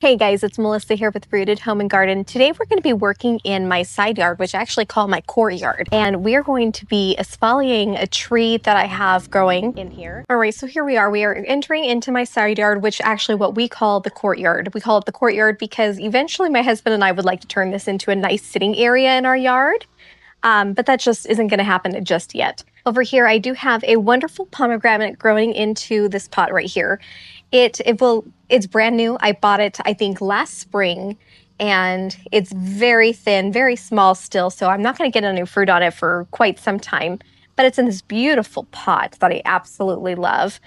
Hey guys, it's Melissa here with Rooted Home and Garden. Today we're going to be working in my side yard, which I actually call my courtyard. And we're going to be espaliering a tree that I have growing in here. All right, so here we are. We are entering into my side yard, which actually what we call the courtyard. We call it the courtyard because eventually my husband and I would like to turn this into a nice sitting area in our yard. But that just isn't going to happen just yet. Over here, I do have a wonderful pomegranate growing into this pot right here. It's brand new. I bought it, I think, last spring, and it's very thin, very small still, so I'm not going to get any fruit on it for quite some time, but it's in this beautiful pot that I absolutely love.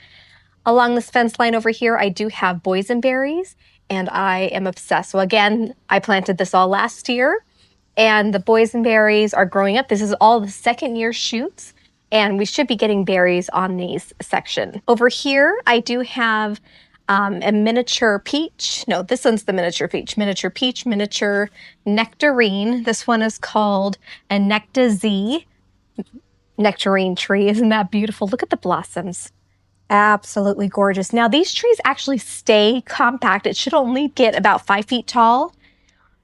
Along this fence line over here, I do have boysenberries, and I am obsessed. So again, I planted this all last year, and the boysenberries are growing up. This is all the second year shoots, and we should be getting berries on these section. Over here, I do have a miniature peach. No, this one's the miniature peach, miniature nectarine. This one is called a nectarine tree. Isn't that beautiful? Look at the blossoms. Absolutely gorgeous. Now these trees actually stay compact. It should only get about 5 feet tall.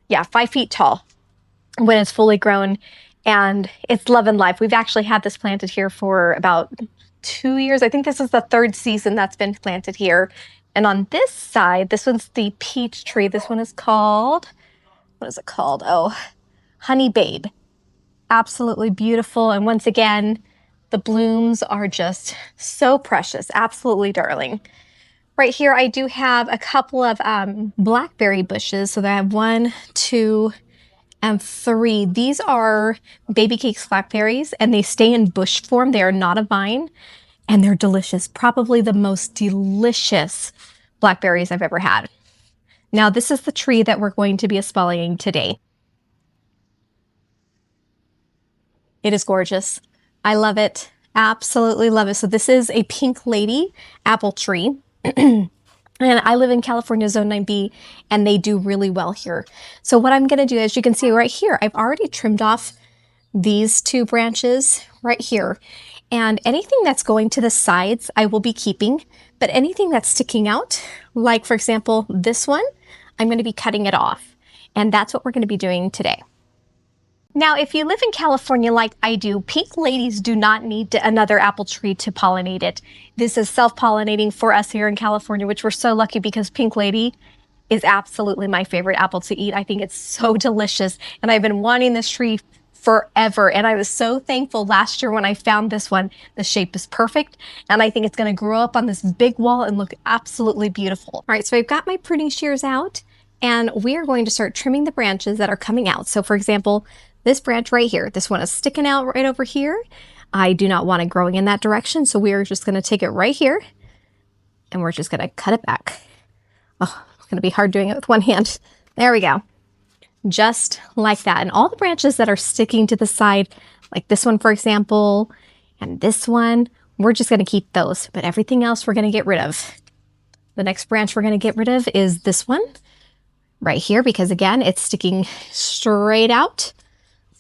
Yeah, 5 feet tall when it's fully grown, and it's love and life. We've actually had this planted here for about 2 years. I think this is the 3rd season that's been planted here. And on this side, this one's the peach tree. This one is called, what is it called? Oh, Honey Babe. Absolutely beautiful. And once again, the blooms are just so precious. Absolutely darling. Right here, I do have a couple of blackberry bushes. So I have 1, 2, and 3. These are baby cakes blackberries, and they stay in bush form. They are not a vine, and they're delicious. Probably the most delicious blackberries I've ever had. Now, this is the tree that we're going to be espaliering today. It is gorgeous. I love it. Absolutely love it. So this is a pink lady apple tree. And I live in California Zone 9B, and they do really well here. So what I'm going to do, as you can see right here, I've already trimmed off these 2 branches right here. And anything that's going to the sides, I will be keeping. But anything that's sticking out, like for example, this one, I'm going to be cutting it off. And that's what we're going to be doing today. Now, if you live in California like I do, pink ladies do not need another apple tree to pollinate it. This is self-pollinating for us here in California, which we're so lucky because pink lady is absolutely my favorite apple to eat. I think it's so delicious, and I've been wanting this tree forever, and I was so thankful last year when I found this one. The shape is perfect, and I think it's going to grow up on this big wall and look absolutely beautiful. All right, so I've got my pruning shears out, and we are going to start trimming the branches that are coming out. So for example, this branch right here, this one is sticking out right over here. I do not want it growing in that direction, so we are just going to take it right here, and we're just going to cut it back. Oh, it's going to be hard doing it with one hand. There we go. Just like that. And all the branches that are sticking to the side, like this one, for example, and this one, we're just going to keep those, but everything else we're going to get rid of. The next branch we're going to get rid of is this one right here, because again, it's sticking straight out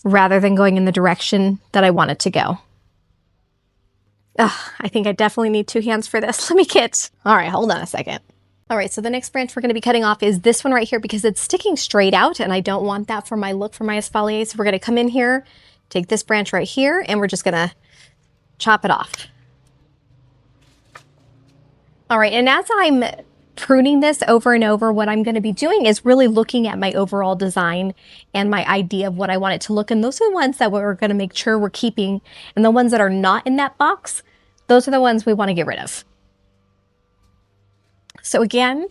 rather than going in the direction that I want it to go. I think I definitely need 2 hands for this. Let me get, all right, hold on a second. All right, so the next branch we're going to be cutting off is this one right here because it's sticking straight out, and I don't want that for my look for my espalier. So we're going to come in here, take this branch right here, and we're just going to chop it off. All right, and as I'm pruning this over and over, what I'm going to be doing is really looking at my overall design and my idea of what I want it to look. And those are the ones that we're going to make sure we're keeping. And the ones that are not in that box, those are the ones we want to get rid of. So again,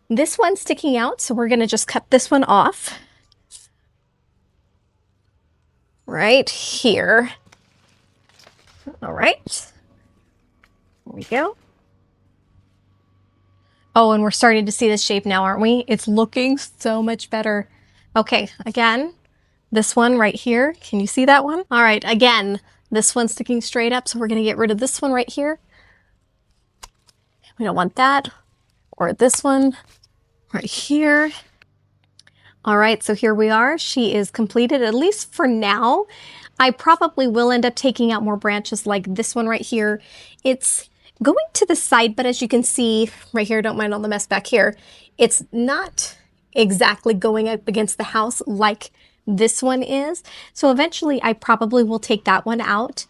this one's sticking out, so we're going to just cut this one off right here. All right, there we go. Oh, and we're starting to see the shape now, aren't we? It's looking so much better. Okay, again, this one right here. Can you see that one? All right, again, this one's sticking straight up, so we're going to get rid of this one right here. We don't want that. Or this one right here. All right, so here we are. She is completed, at least for now. I probably will end up taking out more branches like this one right here. It's going to the side, but as you can see right here, don't mind all the mess back here, it's not exactly going up against the house like this one is. So eventually I probably will take that one out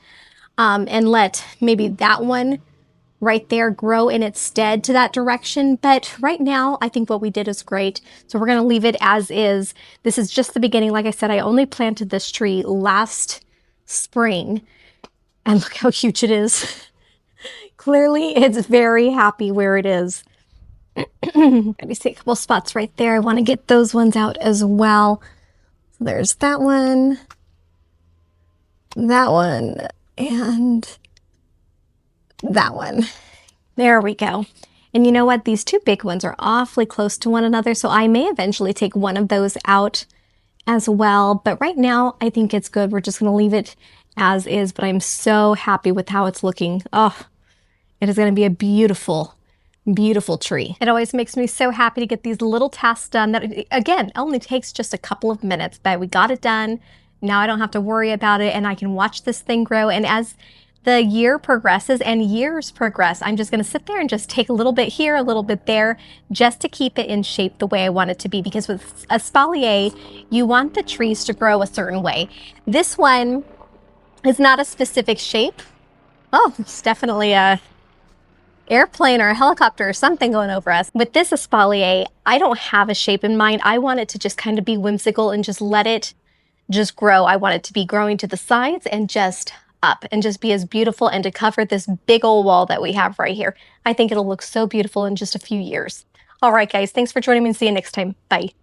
and let maybe that one right there grow in its stead to that direction. But right now, I think what we did is great. So we're going to leave it as is. This is just the beginning. Like I said, I only planted this tree last spring. And look how huge it is. Clearly, it's very happy where it is. Let me see a couple spots right there. I want to get those ones out as well. So there's that one, and that one. There we go. And you know what? These two big ones are awfully close to one another, so I may eventually take one of those out as well. But right now, I think it's good. We're just going to leave it as is, but I'm so happy with how it's looking. Oh, it is going to be a beautiful, beautiful tree. It always makes me so happy to get these little tasks done that, again, only takes just a couple of minutes, but we got it done. Now I don't have to worry about it, and I can watch this thing grow. And as the year progresses and years progress, I'm just going to sit there and just take a little bit here, a little bit there, just to keep it in shape the way I want it to be. Because with espalier, you want the trees to grow a certain way. This one is not a specific shape. Oh, it's definitely a airplane or a helicopter or something going over us. With this espalier, I don't have a shape in mind. I want it to just kind of be whimsical and just let it just grow. I want it to be growing to the sides and just up and just be as beautiful, and to cover this big old wall that we have right here. I think it'll look so beautiful in just a few years. All right, guys, thanks for joining me, and see you next time. Bye.